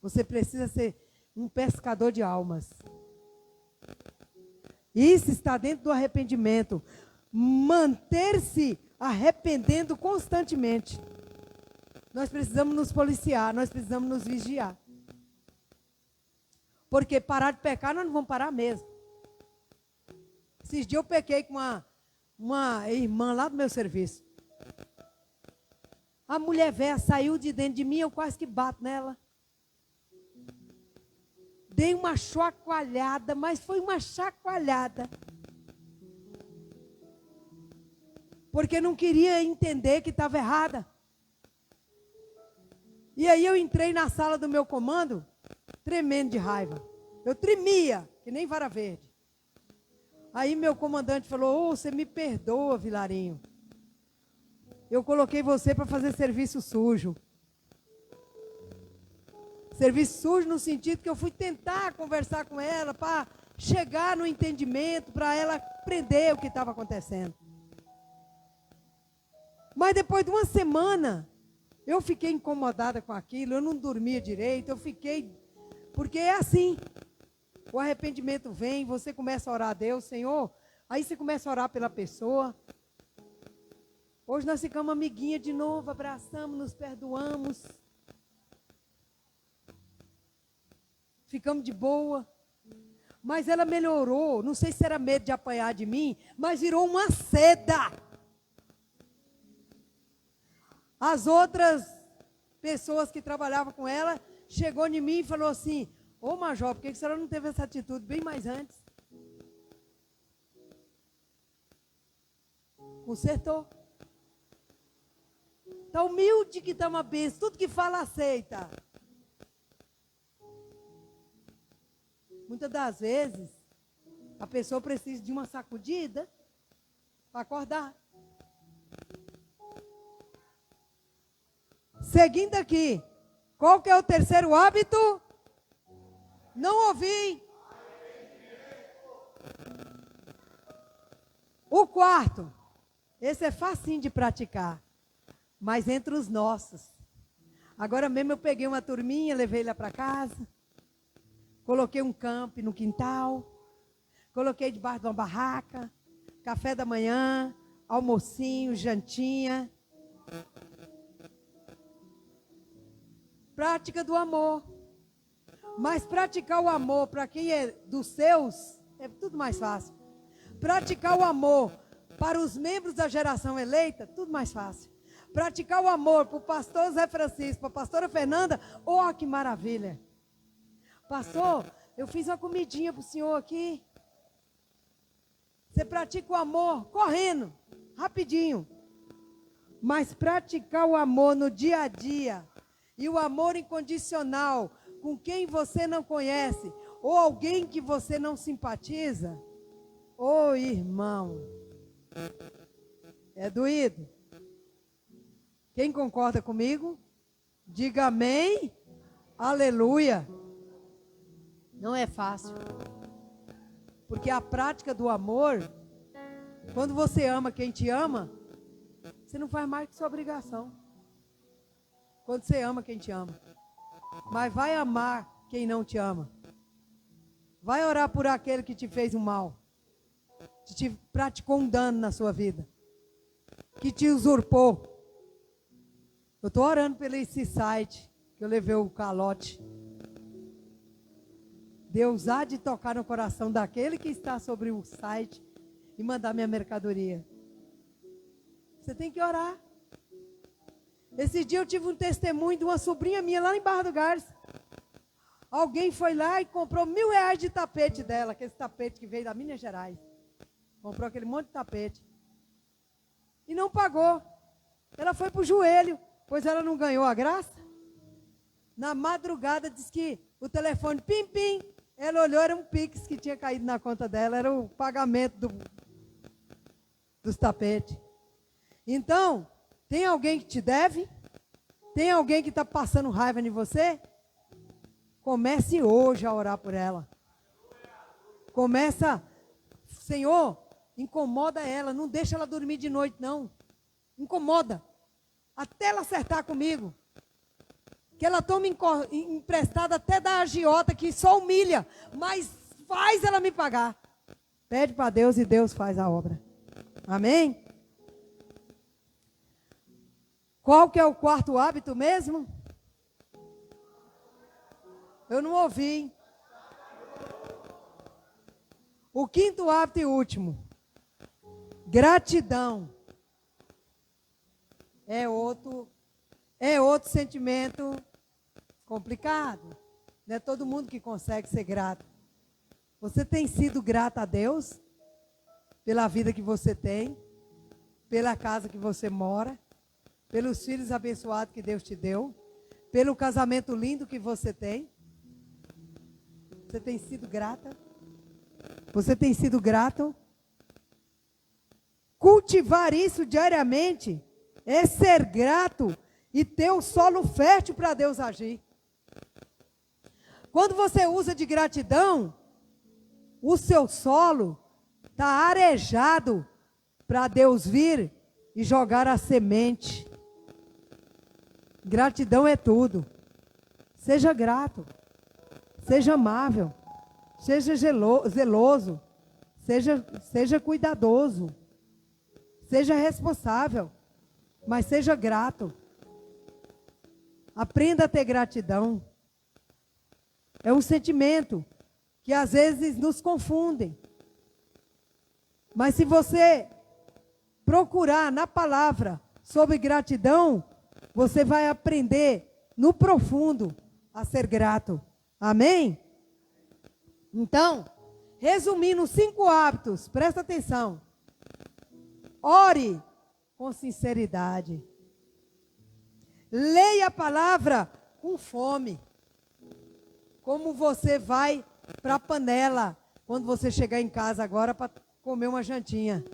Você precisa ser um pescador de almas. Isso está dentro do arrependimento. Manter-se arrependendo constantemente. Nós precisamos nos policiar, nós precisamos nos vigiar. Porque parar de pecar, nós não vamos parar mesmo. Esses dias eu pequei com uma irmã lá do meu serviço. A mulher velha saiu de dentro de mim, eu quase que bato nela. Dei uma chacoalhada, mas foi uma chacoalhada. Porque não queria entender que estava errada. E aí eu entrei na sala do meu comando, tremendo de raiva. Eu tremia, que nem vara verde. Aí meu comandante falou, você me perdoa, Vilarinho. Eu coloquei você para fazer serviço sujo. Serviço sujo no sentido que eu fui tentar conversar com ela para chegar no entendimento, para ela aprender o que estava acontecendo. Mas depois de uma semana, eu fiquei incomodada com aquilo, eu não dormia direito, eu fiquei... Porque é assim, o arrependimento vem, você começa a orar a Deus, Senhor, aí você começa a orar pela pessoa. Hoje nós ficamos amiguinha de novo, abraçamos, nos perdoamos. Ficamos de boa. Mas ela melhorou, não sei se era medo de apanhar de mim, mas virou uma seda. As outras pessoas que trabalhavam com ela, chegou em mim e falou assim, ô Major, por que a senhora não teve essa atitude bem mais antes? Consertou. Está humilde que está uma bênção, tudo que fala aceita. Muitas das vezes, a pessoa precisa de uma sacudida para acordar. Seguindo aqui, qual que é o terceiro hábito? Não ouvi. O quarto, esse é facinho de praticar, mas entre os nossos. Agora mesmo eu peguei uma turminha, levei ela para casa, coloquei um camp no quintal, coloquei debaixo de uma barraca, café da manhã, almocinho, jantinha. Prática do amor. Mas praticar o amor para quem é dos seus, é tudo mais fácil. Praticar o amor para os membros da geração eleita, tudo mais fácil. Praticar o amor para o pastor Zé Francisco, para a pastora Fernanda, oh, que maravilha. Pastor, eu fiz uma comidinha para o senhor aqui. Você pratica o amor correndo. rapidinho. Mas praticar o amor no dia a dia, e o amor incondicional com quem você não conhece, ou alguém que você não simpatiza, ô irmão, é doído. Quem concorda comigo? Diga amém, aleluia. Não é fácil. Porque a prática do amor, quando você ama quem te ama, você não faz mais que sua obrigação. Quando você ama quem te ama. Mas vai amar quem não te ama. Vai orar por aquele que te fez um mal. Que te praticou um dano na sua vida. Que te usurpou. Eu estou orando pelo esse site, que eu levei o calote. Deus há de tocar no coração daquele que está sobre o site e mandar minha mercadoria. Você tem que orar. Esse dia eu tive um testemunho de uma sobrinha minha lá em Barra do Garça. Alguém foi lá e comprou R$1.000 de tapete dela, aquele tapete que veio da Minas Gerais. Comprou aquele monte de tapete. E não pagou. Ela foi para o joelho, pois ela não ganhou a graça. Na madrugada disse que o telefone pim-pim. Ela olhou, era um Pix que tinha caído na conta dela, era o pagamento dos tapetes. Então, tem alguém que te deve? Tem alguém que está passando raiva em você? Comece hoje a orar por ela. Começa, Senhor, incomoda ela, não deixa ela dormir de noite, não. Incomoda, até ela acertar comigo. Que ela tome emprestada até da agiota, que só humilha, mas faz ela me pagar. Pede para Deus e Deus faz a obra. Amém? Qual que é o quarto hábito mesmo? Eu não ouvi. O quinto hábito e último. Gratidão. É outro sentimento complicado. Não é todo mundo que consegue ser grato. Você tem sido grato a Deus pela vida que você tem, pela casa que você mora, pelos filhos abençoados que Deus te deu, pelo casamento lindo que você tem? Você tem sido grata? Você tem sido grato? Cultivar isso diariamente é ser grato e ter o solo fértil para Deus agir. Quando você usa de gratidão, o seu solo está arejado para Deus vir e jogar a semente. Gratidão é tudo. Seja grato, seja amável, seja zeloso, seja cuidadoso, seja responsável, mas seja grato. Aprenda a ter gratidão. É um sentimento que às vezes nos confundem. Mas se você procurar na palavra sobre gratidão, você vai aprender no profundo a ser grato. Amém? Então, resumindo 5 hábitos, presta atenção. Ore com sinceridade. Leia a palavra com fome. Como você vai para a panela quando você chegar em casa agora para comer uma jantinha.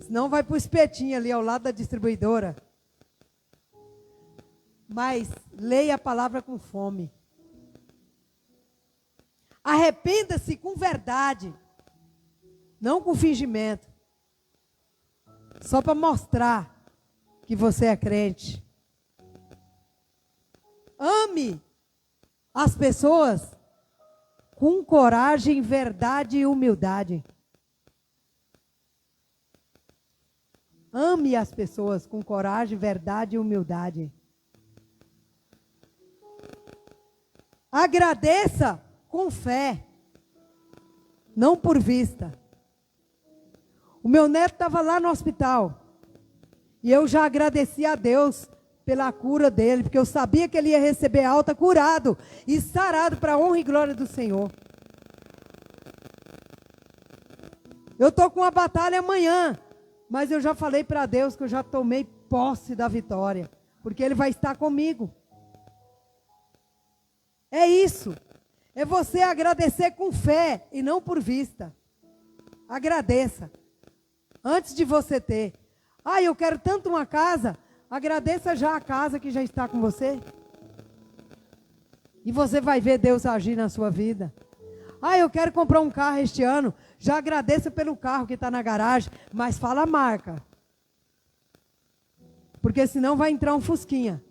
Senão vai para o espetinho ali ao lado da distribuidora. Mas leia a palavra com fome. Arrependa-se com verdade. Não com fingimento. Só para mostrar que você é crente. Ame as pessoas com coragem, verdade e humildade. Ame as pessoas com coragem, verdade e humildade. Agradeça com fé, não por vista. O meu neto estava lá no hospital e eu já agradeci a Deus pela cura dele, porque eu sabia que ele ia receber alta, curado e sarado para a honra e glória do Senhor. Eu estou com uma batalha amanhã, Mas eu já falei para Deus que eu já tomei posse da vitória, porque Ele vai estar comigo. É isso. É você agradecer com fé e não por vista. Agradeça. Antes de você ter. Ah, eu quero tanto uma casa. Agradeça já a casa que já está com você. E você vai ver Deus agir na sua vida. Ah, eu quero comprar um carro este ano. Já agradeça pelo carro que está na garagem. Mas fala a marca. Porque senão vai entrar um fusquinha.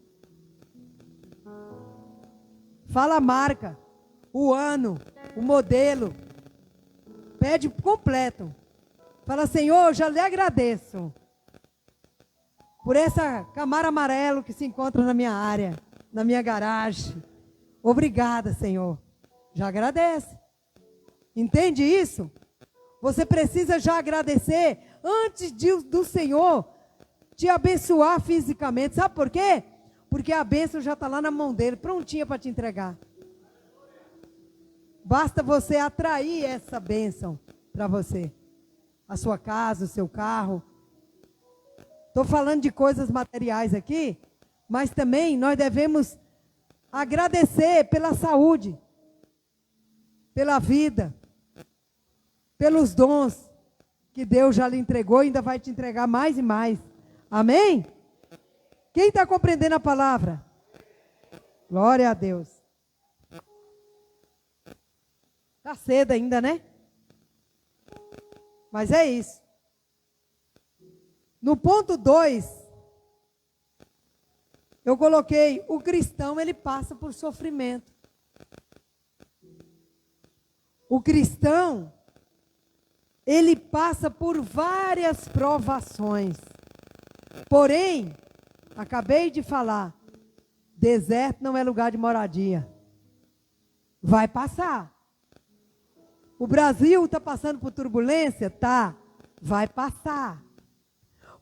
Fala a marca. O ano. O modelo. Pede completo. Fala, Senhor, já lhe agradeço. Por essa Camaro amarelo que se encontra na minha área. Na minha garagem. Obrigada, Senhor. Já agradece. Entende isso? Você precisa já agradecer antes do Senhor te abençoar fisicamente. Sabe por quê? Porque a bênção já está lá na mão dele, prontinha para te entregar. Basta você atrair essa bênção para você. A sua casa, o seu carro. Estou falando de coisas materiais aqui, mas também nós devemos agradecer pela saúde, pela vida, pelos dons que Deus já lhe entregou e ainda vai te entregar mais e mais. Amém? Quem está compreendendo a palavra? Glória a Deus. Está cedo ainda, né? Mas é isso. No ponto 2, eu coloquei, o cristão, ele passa por sofrimento. O cristão, ele passa por várias provações. Porém, acabei de falar, deserto não é lugar de moradia. Vai passar. O Brasil está passando por turbulência? Tá. Vai passar.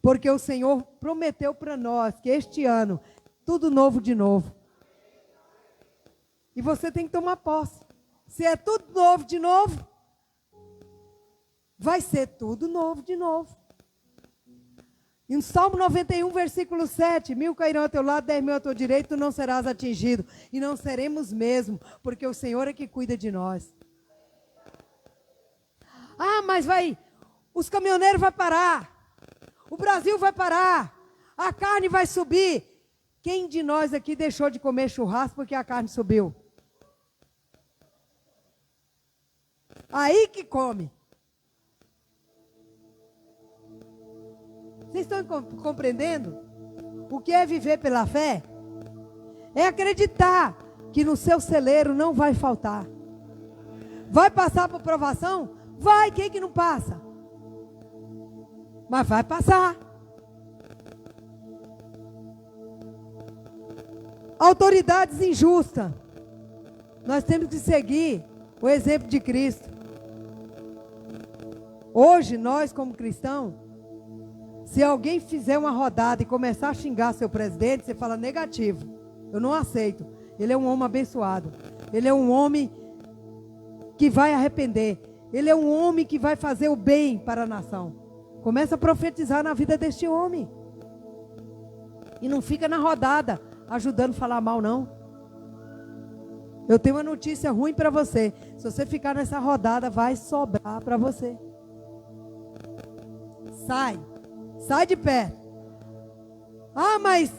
Porque o Senhor prometeu para nós que este ano, tudo novo de novo. E você tem que tomar posse. Se é tudo novo de novo, vai ser tudo novo de novo. E no Salmo 91, versículo 7, 1000 cairão ao teu lado, 10.000 ao teu direito, tu não serás atingido. E não seremos mesmo, porque o Senhor é que cuida de nós. Ah, mas os caminhoneiros vão parar. O Brasil vai parar. A carne vai subir. Quem de nós aqui deixou de comer churrasco porque a carne subiu? Aí que come. Vocês estão compreendendo? O que é viver pela fé? É acreditar que no seu celeiro não vai faltar. Vai passar por provação? Vai, quem que não passa? Mas vai passar. Autoridades injustas. Nós temos que seguir o exemplo de Cristo. Hoje, nós como cristãos, se alguém fizer uma rodada e começar a xingar seu presidente, você fala negativo. Eu não aceito. Ele é um homem abençoado. Ele é um homem que vai arrepender. Ele é um homem que vai fazer o bem para a nação. Começa a profetizar na vida deste homem. E não fica na rodada ajudando a falar mal, não. Eu tenho uma notícia ruim para você. Se você ficar nessa rodada, vai sobrar para você. Sai de perto. Ah, mas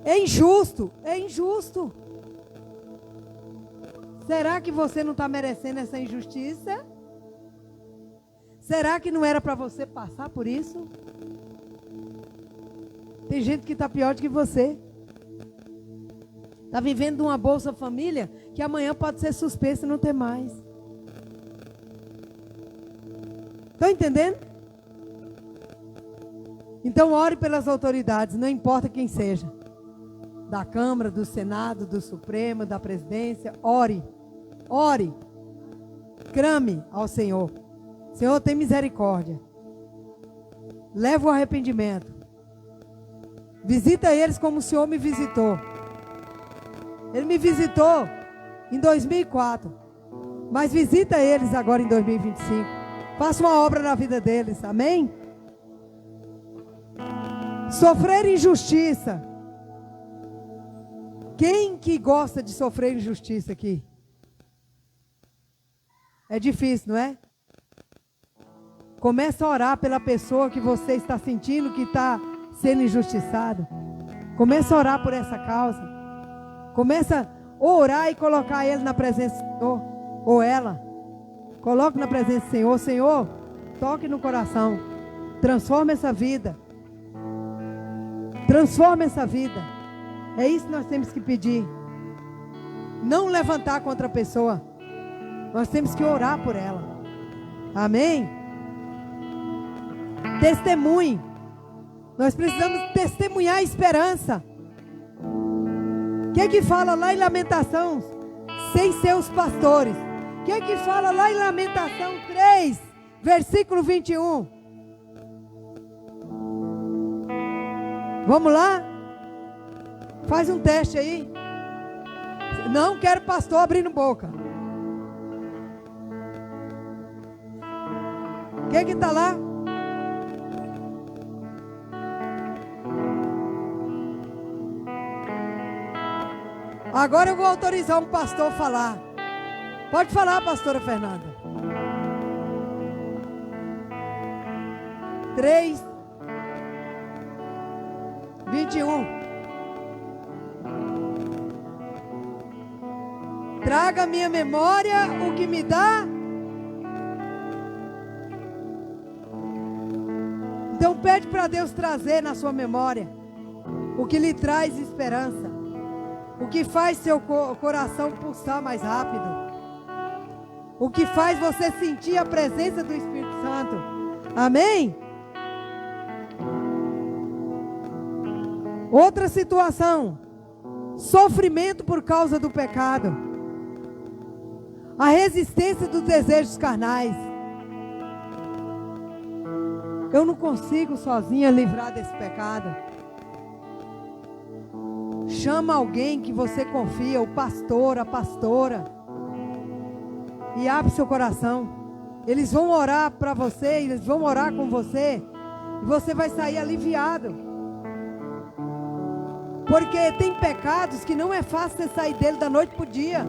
é injusto. É injusto. Será que você não está merecendo essa injustiça? Será que não era para você passar por isso? Tem gente que está pior do que você. Está vivendo uma Bolsa Família que amanhã pode ser suspensa e não ter mais. Estão entendendo? Então ore pelas autoridades, não importa quem seja. Da Câmara, do Senado, do Supremo, da Presidência. Ore. Ore. Clame ao Senhor. Senhor, tem misericórdia. Leva o arrependimento. Visita eles como o Senhor me visitou. Ele me visitou em 2004. Mas visita eles agora em 2025. Faça uma obra na vida deles. Amém? Sofrer injustiça. Quem que gosta de sofrer injustiça aqui? É difícil, não é? Começa a orar pela pessoa que você está sentindo que está sendo injustiçado. Começa a orar por essa causa. Começa a orar e colocar ele na presença do Senhor. Ou ela. Coloque na presença do Senhor. Senhor, toque no coração. Transforma essa vida. Transforma essa vida. É isso que nós temos que pedir. Não levantar contra a pessoa. Nós temos que orar por ela. Amém? Testemunhe. Nós precisamos testemunhar a esperança. O que é que fala lá em Lamentações? Sem seus pastores. O que é que fala lá em Lamentação 3, versículo 21? Vamos lá? Faz um teste aí. Não quero pastor abrindo boca. O que está lá? Agora eu vou autorizar um pastor a falar. Pode falar, pastora Fernanda. 3, 21. Traga à minha memória o que me dá. Então pede para Deus trazer na sua memória o que lhe traz esperança. O que faz seu coração pulsar mais rápido. O que faz você sentir a presença do Espírito Santo. Amém? Outra situação. Sofrimento por causa do pecado. A resistência dos desejos carnais. Eu não consigo sozinha livrar desse pecado. Chama alguém que você confia, o pastor, a pastora, e abre seu coração. Eles vão orar para você, eles vão orar com você, e você vai sair aliviado. Porque tem pecados que não é fácil você sair dele da noite para o dia.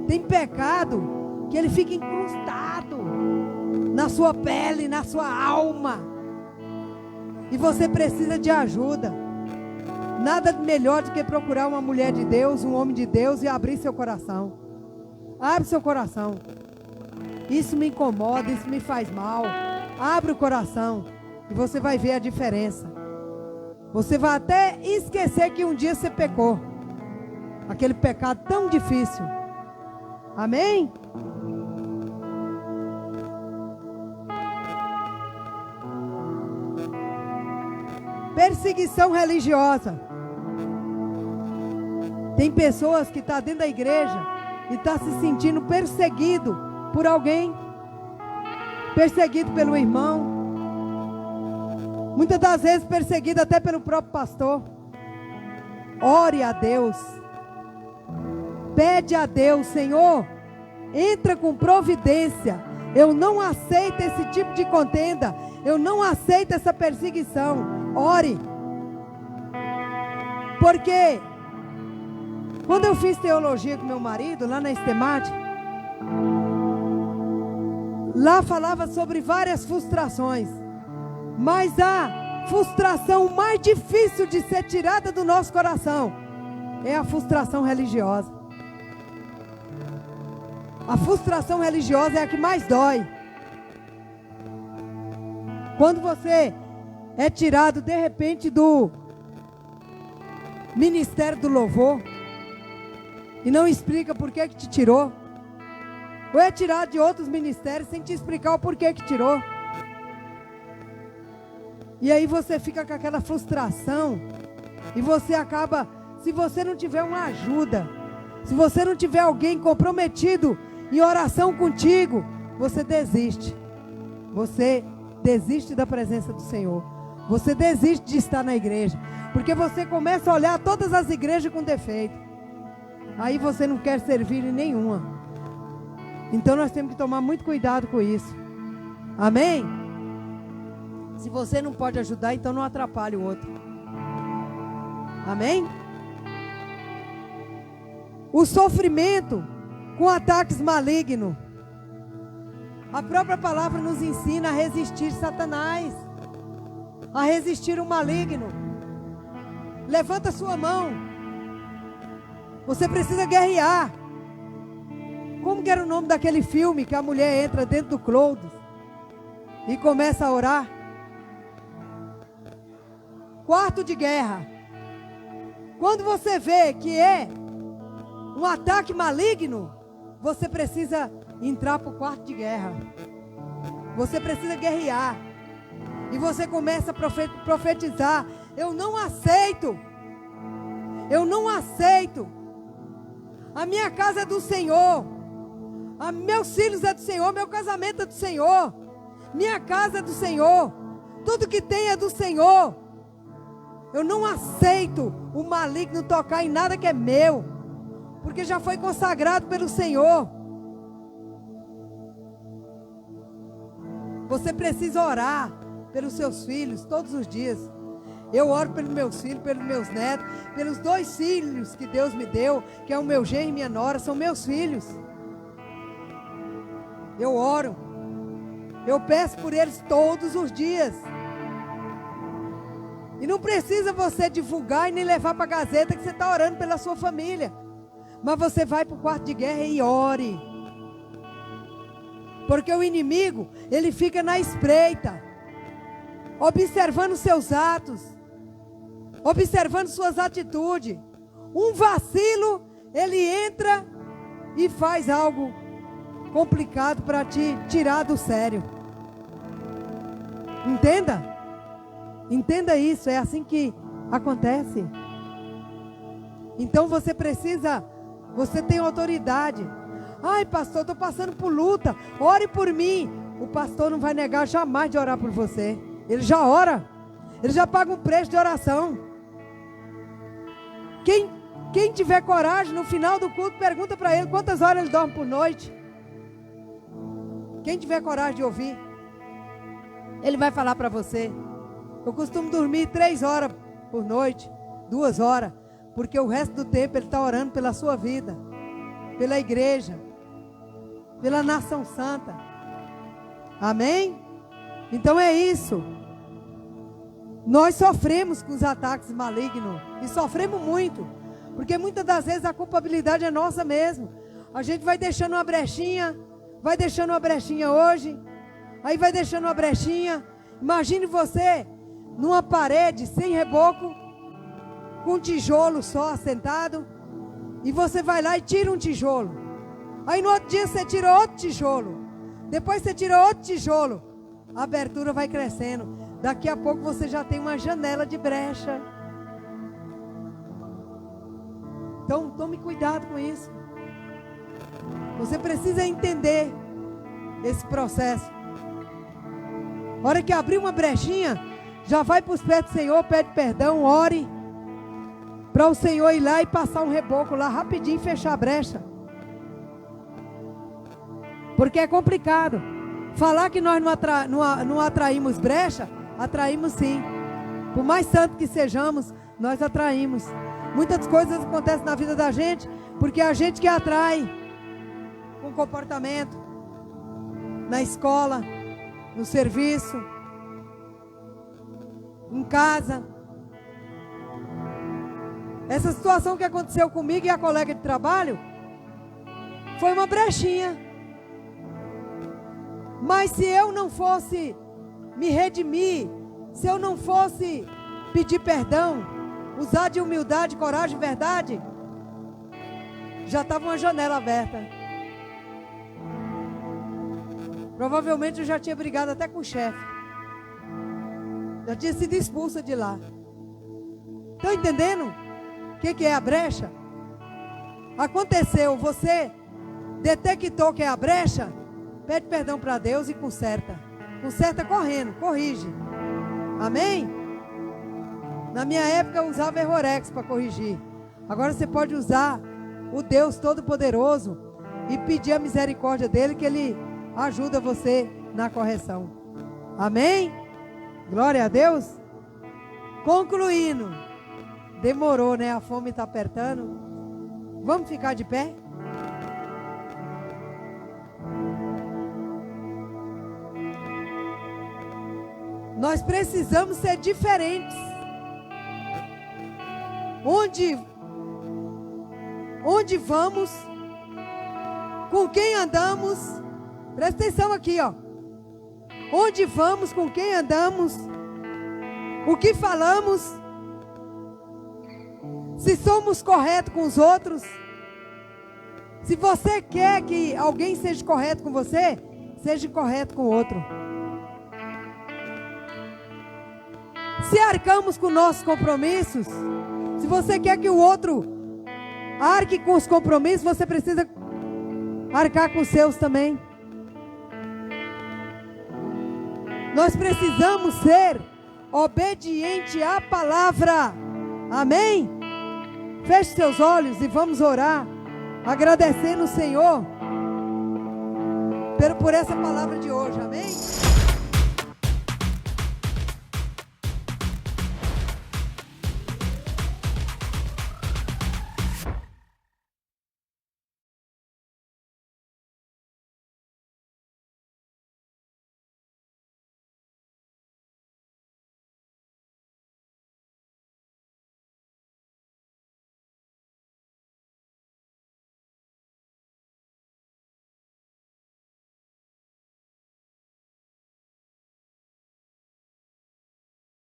Tem pecado que ele fica incrustado na sua pele, na sua alma, e você precisa de ajuda. Nada melhor do que procurar uma mulher de Deus, um homem de Deus, e abrir seu coração. Abre seu coração. Isso me incomoda, isso me faz mal. Abre o coração e você vai ver a diferença. Você vai até esquecer que um dia você pecou. Aquele pecado tão difícil. Amém? Perseguição religiosa. Tem pessoas que estão dentro da igreja e estão se sentindo perseguido por alguém. Perseguido pelo irmão. Muitas das vezes perseguido até pelo próprio pastor. Ore a Deus. Pede a Deus, Senhor, entra com providência. Eu não aceito esse tipo de contenda. Eu não aceito essa perseguição. Ore. Porque quando eu fiz teologia com meu marido, lá na Estemate, lá falava sobre várias frustrações. Mas a frustração mais difícil de ser tirada do nosso coração é a frustração religiosa. A frustração religiosa é a que mais dói. Quando você é tirado de repente do ministério do louvor e não explica por que te tirou, ou é tirado de outros ministérios sem te explicar o porquê que tirou, e aí você fica com aquela frustração, e você acaba, se você não tiver uma ajuda, se você não tiver alguém comprometido em oração contigo, você desiste. Você desiste da presença do Senhor. Você desiste de estar na igreja. Porque você começa a olhar todas as igrejas com defeito. Aí você não quer servir em nenhuma. Então nós temos que tomar muito cuidado com isso. Amém? Se você não pode ajudar, então não atrapalhe o outro. Amém? O sofrimento com ataques malignos. A própria palavra nos ensina a resistir Satanás, a resistir o maligno. Levanta sua mão. Você precisa guerrear. Como que era o nome daquele filme que a mulher entra dentro do clodo e começa a orar? Quarto de guerra. Quando você vê que é um ataque maligno, você precisa entrar para o quarto de guerra. Você precisa guerrear. E você começa a profetizar. Eu não aceito. Eu não aceito. A minha casa é do Senhor. Meus filhos é do Senhor. Meu casamento é do Senhor. Minha casa é do Senhor. Tudo que tem é do Senhor. Eu não aceito o maligno tocar em nada que é meu. Porque já foi consagrado pelo Senhor. Você precisa orar pelos seus filhos todos os dias. Eu oro pelos meus filhos, pelos meus netos, pelos 2 filhos que Deus me deu, que é o meu genro e minha nora, são meus filhos. Eu oro. Eu peço por eles todos os dias. E não precisa você divulgar e nem levar para a Gazeta que você está orando pela sua família. Mas você vai para o quarto de guerra e ore. Porque o inimigo, ele fica na espreita, observando seus atos, observando suas atitudes. Um vacilo, ele entra e faz algo complicado para te tirar do sério. Entenda? Entenda isso, é assim que acontece. Então você precisa, você tem autoridade. Ai, pastor, estou passando por luta. Ore por mim. O pastor não vai negar jamais de orar por você. Ele já ora. Ele já paga um preço de oração. Quem tiver coragem, no final do culto, pergunta para ele quantas horas ele dorme por noite. Quem tiver coragem de ouvir, ele vai falar para você. Eu costumo dormir 3 horas por noite, 2 horas. Porque o resto do tempo ele está orando pela sua vida, pela igreja, pela nação santa. Amém? Então é isso. Nós sofremos com os ataques malignos. E sofremos muito. Porque muitas das vezes a culpabilidade é nossa mesmo. A gente vai deixando uma brechinha. Vai deixando uma brechinha hoje. Aí vai deixando uma brechinha. Imagine você numa parede sem reboco, com um tijolo só assentado. E você vai lá e tira um tijolo. Aí no outro dia você tira outro tijolo. Depois você tira outro tijolo. A abertura vai crescendo. Daqui a pouco você já tem uma janela de brecha. Então tome cuidado com isso. Você precisa entender esse processo. A hora que abrir uma brechinha, já vai para os pés do Senhor, pede perdão, ore. Para o Senhor ir lá e passar um reboco lá rapidinho e fechar a brecha. Porque é complicado. Falar que nós não atraímos brecha, atraímos sim. Por mais santo que sejamos, nós atraímos. Muitas coisas acontecem na vida da gente, porque é a gente que atrai. Com comportamento, na escola, no serviço, em casa. Essa situação que aconteceu comigo e a colega de trabalho, foi uma brechinha. Mas se eu não fosse me redimir, se eu não fosse pedir perdão, usar de humildade, coragem e verdade, já estava uma janela aberta. Provavelmente eu já tinha brigado até com o chefe. Já tinha sido expulsa de lá. Estão entendendo o que é a brecha? Aconteceu, você detectou que é a brecha, pede perdão para Deus e conserta. Conserta correndo, corrige. Amém? Na minha época eu usava Errorex para corrigir. Agora você pode usar o Deus Todo-Poderoso e pedir a misericórdia dele, que ele ajuda você na correção. Amém? Glória a Deus. Concluindo. Demorou, né? A fome está apertando. Vamos ficar de pé? Nós precisamos ser diferentes. Onde vamos? Com quem andamos? Presta atenção aqui, ó. Onde vamos? Com quem andamos? O que falamos? Se somos corretos com os outros? Se você quer que alguém seja correto com você, seja correto com o outro. Se arcamos com nossos compromissos, se você quer que o outro arque com os compromissos, você precisa arcar com os seus também. Nós precisamos ser obedientes à palavra. Amém? Feche seus olhos e vamos orar, agradecendo o Senhor por essa palavra de hoje. Amém?